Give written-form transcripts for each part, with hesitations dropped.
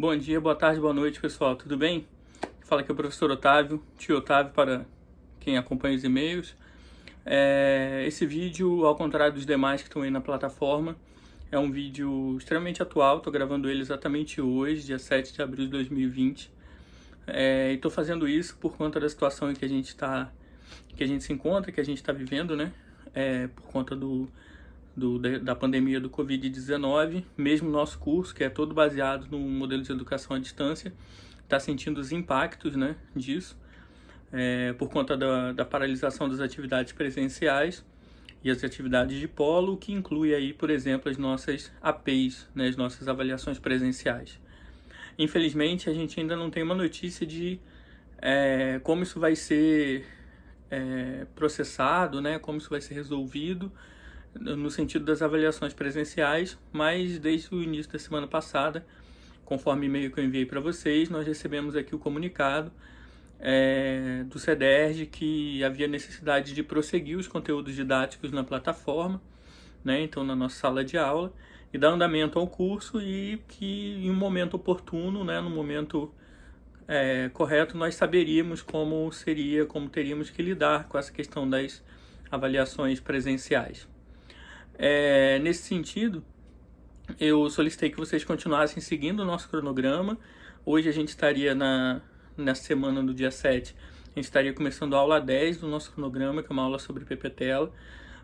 Bom dia, boa tarde, boa noite, pessoal. Tudo bem? Fala aqui é o professor Otávio, tio Otávio para quem acompanha os e-mails. Esse vídeo, ao contrário dos demais que estão aí na plataforma, é um vídeo extremamente atual. Estou gravando ele exatamente hoje, dia 7 de abril de 2020. E estou fazendo isso por conta da situação em que a gente se encontra, que a gente está vivendo, né? Por conta da pandemia do Covid-19, mesmo o nosso curso, que é todo baseado no modelo de educação à distância, está sentindo os impactos, né, disso, por conta da paralisação das atividades presenciais e as atividades de polo, que inclui aí, por exemplo, as nossas APs, né, as nossas avaliações presenciais. Infelizmente, a gente ainda não tem uma notícia de como isso vai ser processado, né, como isso vai ser resolvido, no sentido das avaliações presenciais, mas desde o início da semana passada, conforme o e-mail que eu enviei para vocês, nós recebemos aqui o comunicado do CEDERJ que havia necessidade de prosseguir os conteúdos didáticos na plataforma, né, então na nossa sala de aula, e dar andamento ao curso, e que em um momento oportuno, né, no momento correto, nós saberíamos como teríamos que lidar com essa questão das avaliações presenciais. Nesse sentido, eu solicitei que vocês continuassem seguindo o nosso cronograma. Hoje a gente estaria nessa semana do dia 7, a gente estaria começando a aula 10 do nosso cronograma, que é uma aula sobre PPTela.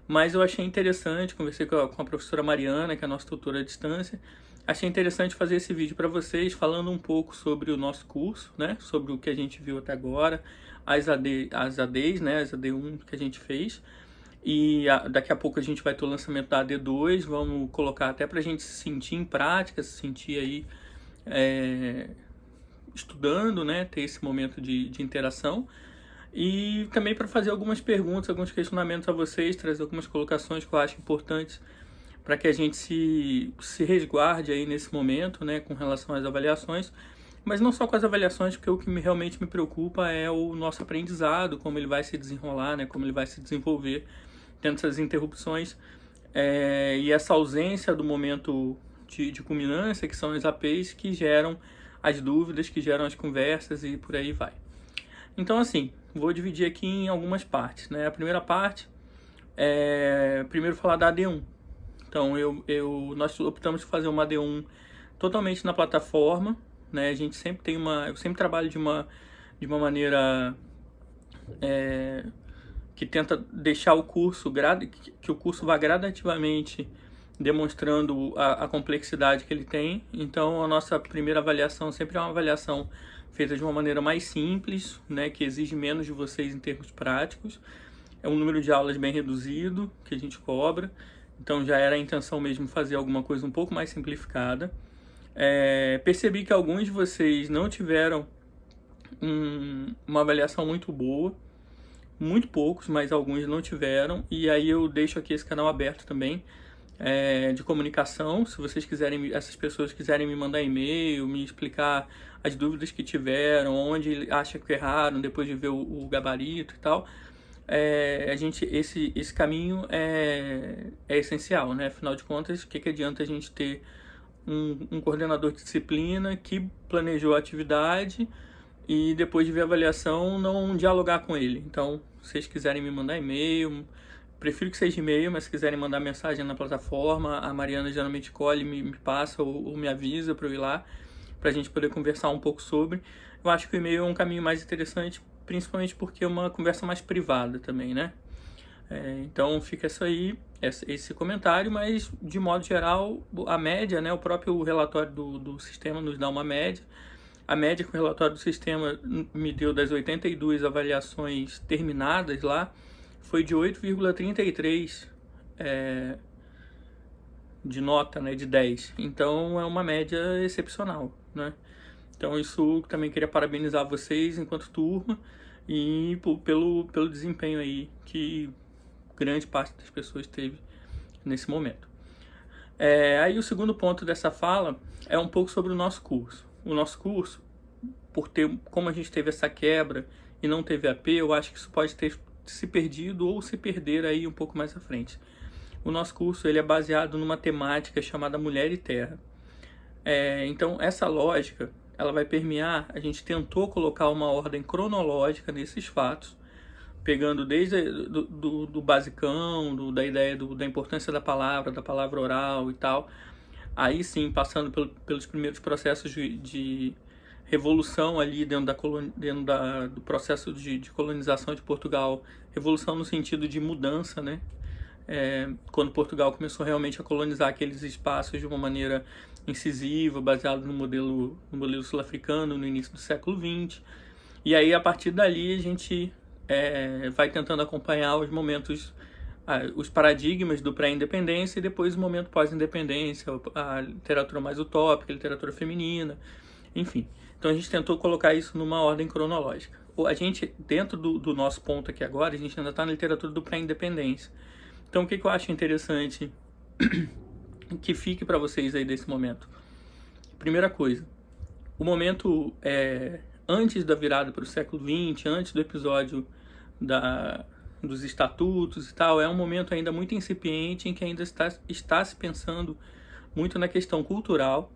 Mas eu achei interessante, conversei com a professora Mariana, que é a nossa tutora à distância, achei interessante fazer esse vídeo para vocês, falando um pouco sobre o nosso curso, né, sobre o que a gente viu até agora, as ADs, né, as AD1 que a gente fez. E daqui a pouco a gente vai ter o lançamento da AD2, vamos colocar até para a gente se sentir em prática, se sentir aí estudando, né, ter esse momento de interação. E também para fazer algumas perguntas, alguns questionamentos a vocês, trazer algumas colocações que eu acho importantes para que a gente se resguarde aí nesse momento, né, com relação às avaliações. Mas não só com as avaliações, porque o que realmente me preocupa é o nosso aprendizado, como ele vai se desenrolar, né, como ele vai se desenvolver, tendo essas interrupções e essa ausência do momento de culminância, que são as APs, que geram as dúvidas, que geram as conversas e por aí vai. Então, assim, vou dividir aqui em algumas partes, né? A primeira parte primeiro falar da AD1. Então, nós optamos por fazer uma AD1 totalmente na plataforma, né? A gente sempre eu sempre trabalho de uma maneira que tenta deixar o curso, que o curso vá gradativamente demonstrando a complexidade que ele tem. Então, a nossa primeira avaliação sempre é uma avaliação feita de uma maneira mais simples, né, que exige menos de vocês em termos práticos. É um número de aulas bem reduzido que a gente cobra. Então, já era a intenção mesmo fazer alguma coisa um pouco mais simplificada. Percebi que alguns de vocês não tiveram uma avaliação muito boa, muito poucos, mas alguns não tiveram, e aí eu deixo aqui esse canal aberto também de comunicação. Se vocês quiserem, essas pessoas quiserem me mandar e-mail, me explicar as dúvidas que tiveram, onde acham que erraram depois de ver o gabarito e tal, esse caminho é essencial, né? Afinal de contas, o que adianta a gente ter um coordenador de disciplina que planejou a atividade e depois de ver a avaliação não dialogar com ele? Então, se vocês quiserem me mandar e-mail, prefiro que seja e-mail, mas se quiserem mandar mensagem na plataforma, a Mariana geralmente colhe, me passa ou me avisa para eu ir lá, para a gente poder conversar um pouco sobre. Eu acho que o e-mail é um caminho mais interessante, principalmente porque é uma conversa mais privada também, né? Então fica isso aí, esse comentário, mas de modo geral, a média, né, o próprio relatório do sistema nos dá uma média. A média que o relatório do sistema me deu das 82 avaliações terminadas lá foi de 8,33 de nota, né, de 10. Então é uma média excepcional, né? Então isso também queria parabenizar vocês enquanto turma e pelo desempenho aí que grande parte das pessoas teve nesse momento. Aí o segundo ponto dessa fala é um pouco sobre o nosso curso. O nosso curso, como a gente teve essa quebra e não teve AP, eu acho que isso pode ter se perdido ou se perder aí um pouco mais à frente. O nosso curso ele é baseado numa temática chamada Mulher e Terra. Então, essa lógica, ela vai permear. A gente tentou colocar uma ordem cronológica nesses fatos, pegando desde do basicão, da ideia da importância da palavra oral e tal, aí sim, passando pelos primeiros processos de revolução ali dentro do processo de colonização de Portugal, revolução no sentido de mudança, né? Quando Portugal começou realmente a colonizar aqueles espaços de uma maneira incisiva, baseado no modelo sul-africano no início do século XX. E aí, a partir dali, a gente vai tentando acompanhar os momentos, os paradigmas do pré-independência e depois o momento pós-independência, a literatura mais utópica, a literatura feminina, enfim. Então a gente tentou colocar isso numa ordem cronológica. A gente, dentro do nosso ponto aqui agora, a gente ainda está na literatura do pré-independência. Então o que eu acho interessante que fique para vocês aí desse momento? Primeira coisa, o momento antes da virada para o século XX, antes do episódio dos estatutos e tal, é um momento ainda muito incipiente em que ainda está se pensando muito na questão cultural,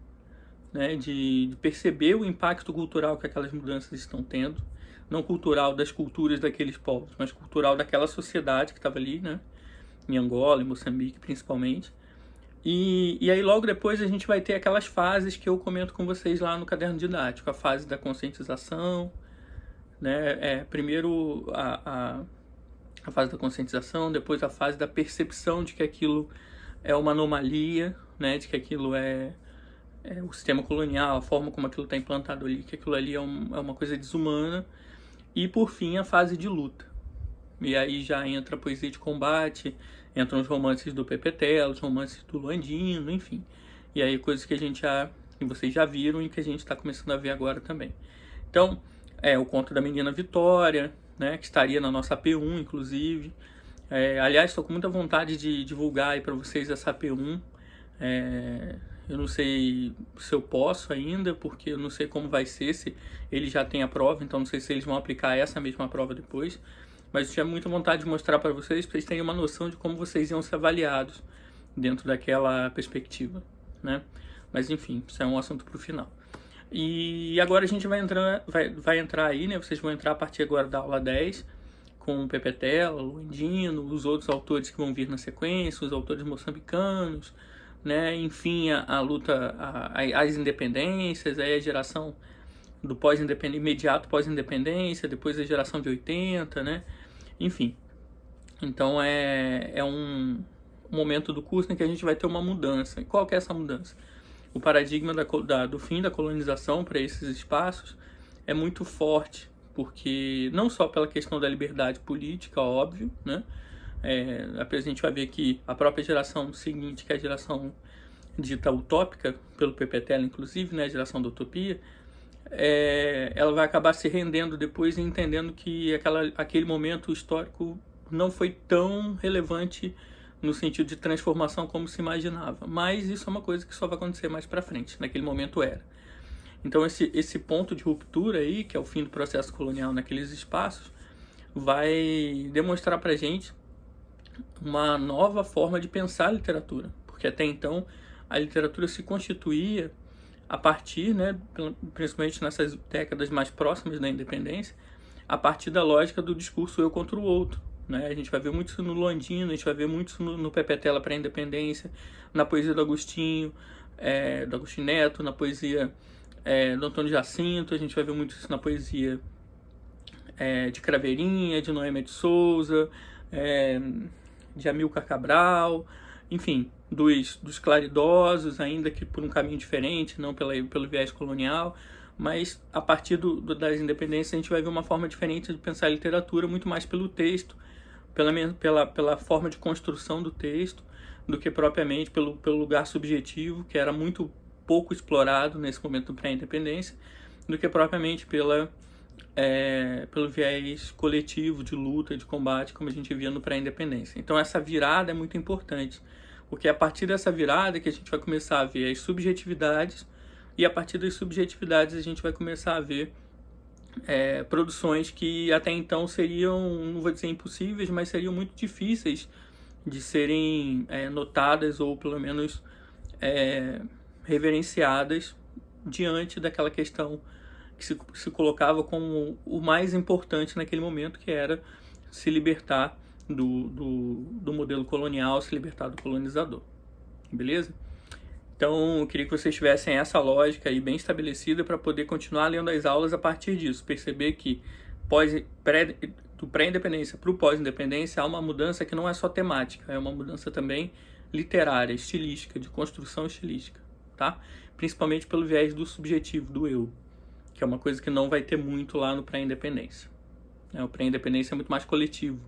né, de perceber o impacto cultural que aquelas mudanças estão tendo, não cultural das culturas daqueles povos, mas cultural daquela sociedade que estava ali, né, em Angola, em Moçambique principalmente. E aí logo depois a gente vai ter aquelas fases que eu comento com vocês lá no caderno didático, a fase da conscientização, né, primeiro a fase da conscientização, depois a fase da percepção de que aquilo é uma anomalia, né, de que aquilo é o sistema colonial, a forma como aquilo está implantado ali, que aquilo ali é uma coisa desumana, e por fim a fase de luta. E aí já entra a poesia de combate, entram os romances do Pepe Tela, os romances do Landino, enfim. E aí coisas que que vocês já viram e que a gente está começando a ver agora também. Então, o conto da menina Vitória, né, que estaria na nossa AP1, inclusive. Aliás, estou com muita vontade de divulgar aí para vocês essa AP1. Eu não sei se eu posso ainda, porque eu não sei como vai ser, se eles já têm a prova, então não sei se eles vão aplicar essa mesma prova depois. Mas eu tinha muita vontade de mostrar para vocês terem uma noção de como vocês iam ser avaliados dentro daquela perspectiva, né? Mas enfim, isso é um assunto para o final. E agora a gente vai entrar aí, né? Vocês vão entrar a partir agora da aula 10, com o Pepe Tela, o Landino, os outros autores que vão vir na sequência, os autores moçambicanos, né? Enfim, a luta, as independências, aí a geração do imediato pós-independência, depois a geração de 80, né? Enfim, então é um momento do curso em que a gente vai ter uma mudança. E qual que é essa mudança? O paradigma do fim da colonização para esses espaços é muito forte, porque não só pela questão da liberdade política, óbvio, né? A gente vai ver que a própria geração seguinte, que é a geração dita utópica, pelo Pepe Tela, inclusive, né? A geração da utopia, ela vai acabar se rendendo depois e entendendo que aquele momento histórico não foi tão relevante no sentido de transformação como se imaginava. Mas isso é uma coisa que só vai acontecer mais para frente, naquele momento era. Então esse ponto de ruptura aí, que é o fim do processo colonial naqueles espaços, vai demonstrar pra gente uma nova forma de pensar a literatura. Porque até então a literatura se constituía a partir, né, principalmente nessas décadas mais próximas da independência, a partir da lógica do discurso eu contra o outro. Né? A gente vai ver muito isso no Landino, a gente vai ver muito isso no Pepe Tela para a independência, na poesia do Agostinho Neto, na poesia do Antônio Jacinto, a gente vai ver muito isso na poesia de Craveirinha, de Noêmia de Souza, de Amílcar Cabral, enfim, dos claridosos, ainda que por um caminho diferente, não pelo viés colonial, mas a partir das independências a gente vai ver uma forma diferente de pensar a literatura, muito mais pelo texto, pela forma de construção do texto, do que propriamente pelo lugar subjetivo, que era muito pouco explorado nesse momento pré-independência, do que propriamente pelo viés coletivo de luta, de combate, como a gente via no pré-independência. Então essa virada é muito importante, porque é a partir dessa virada que a gente vai começar a ver as subjetividades, e a partir das subjetividades a gente vai começar a ver produções que até então seriam, não vou dizer impossíveis, mas seriam muito difíceis de serem notadas ou pelo menos reverenciadas diante daquela questão que se colocava como o mais importante naquele momento, que era se libertar do modelo colonial, se libertar do colonizador. Beleza? Então, eu queria que vocês tivessem essa lógica aí bem estabelecida para poder continuar lendo as aulas a partir disso. Perceber que do pré-independência para o pós-independência há uma mudança que não é só temática, é uma mudança também literária, estilística, de construção estilística, tá? Principalmente pelo viés do subjetivo, do eu, que é uma coisa que não vai ter muito lá no pré-independência. O pré-independência é muito mais coletivo,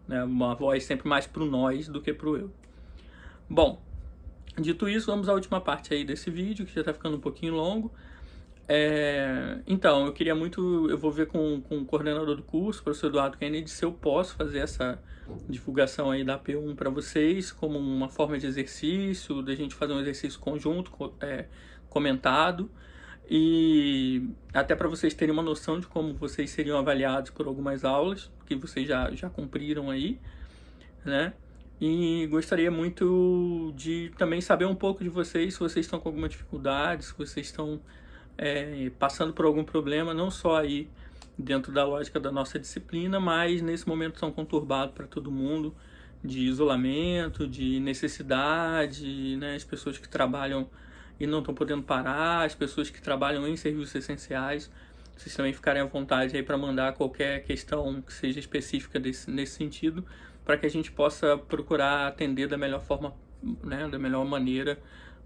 né? Uma voz sempre mais pro nós do que pro eu. Bom, dito isso, vamos à última parte aí desse vídeo, que já tá ficando um pouquinho longo. Então, eu vou ver com o coordenador do curso, o professor Eduardo Kennedy, se eu posso fazer essa divulgação aí da P1 para vocês, como uma forma de exercício, da gente fazer um exercício conjunto, comentado, e até para vocês terem uma noção de como vocês seriam avaliados por algumas aulas, que vocês já cumpriram aí, né? E gostaria muito de também saber um pouco de vocês, se vocês estão com alguma dificuldade, se vocês estão passando por algum problema, não só aí dentro da lógica da nossa disciplina, mas nesse momento tão conturbado para todo mundo, de isolamento, de necessidade, né? As pessoas que trabalham e não estão podendo parar, as pessoas que trabalham em serviços essenciais, vocês também ficarem à vontade aí para mandar qualquer questão que seja específica nesse sentido, para que a gente possa procurar atender da melhor forma, né, da melhor maneira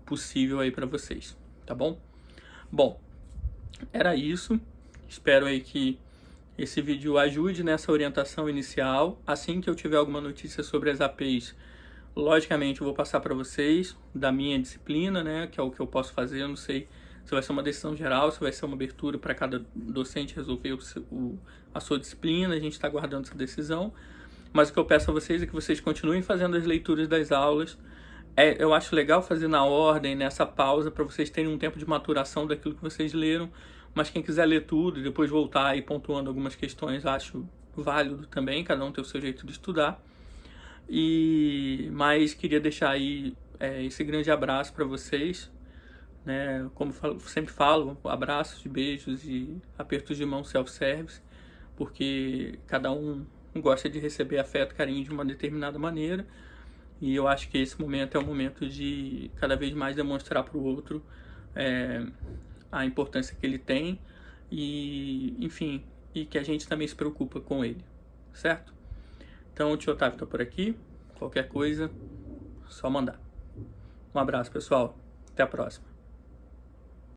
possível aí para vocês, tá bom? Bom, era isso. Espero aí que esse vídeo ajude nessa orientação inicial. Assim que eu tiver alguma notícia sobre as APs, logicamente eu vou passar para vocês da minha disciplina, né, que é o que eu posso fazer. Eu não sei se vai ser uma decisão geral, se vai ser uma abertura para cada docente resolver a sua disciplina. A gente está aguardando essa decisão. Mas o que eu peço a vocês é que vocês continuem fazendo as leituras das aulas. Eu acho legal fazer na ordem, nessa pausa, para vocês terem um tempo de maturação daquilo que vocês leram. Mas quem quiser ler tudo e depois voltar aí pontuando algumas questões, acho válido também. Cada um tem o seu jeito de estudar. Mas queria deixar aí esse grande abraço para vocês, né? Como sempre falo, abraços, beijos e apertos de mão self-service, porque cada um gosta de receber afeto, carinho de uma determinada maneira. E eu acho que esse momento é o momento de cada vez mais demonstrar para o outro a importância que ele tem e, enfim, e que a gente também se preocupa com ele, certo? Então o tio Otávio está por aqui, qualquer coisa, só mandar. Um abraço, pessoal, até a próxima.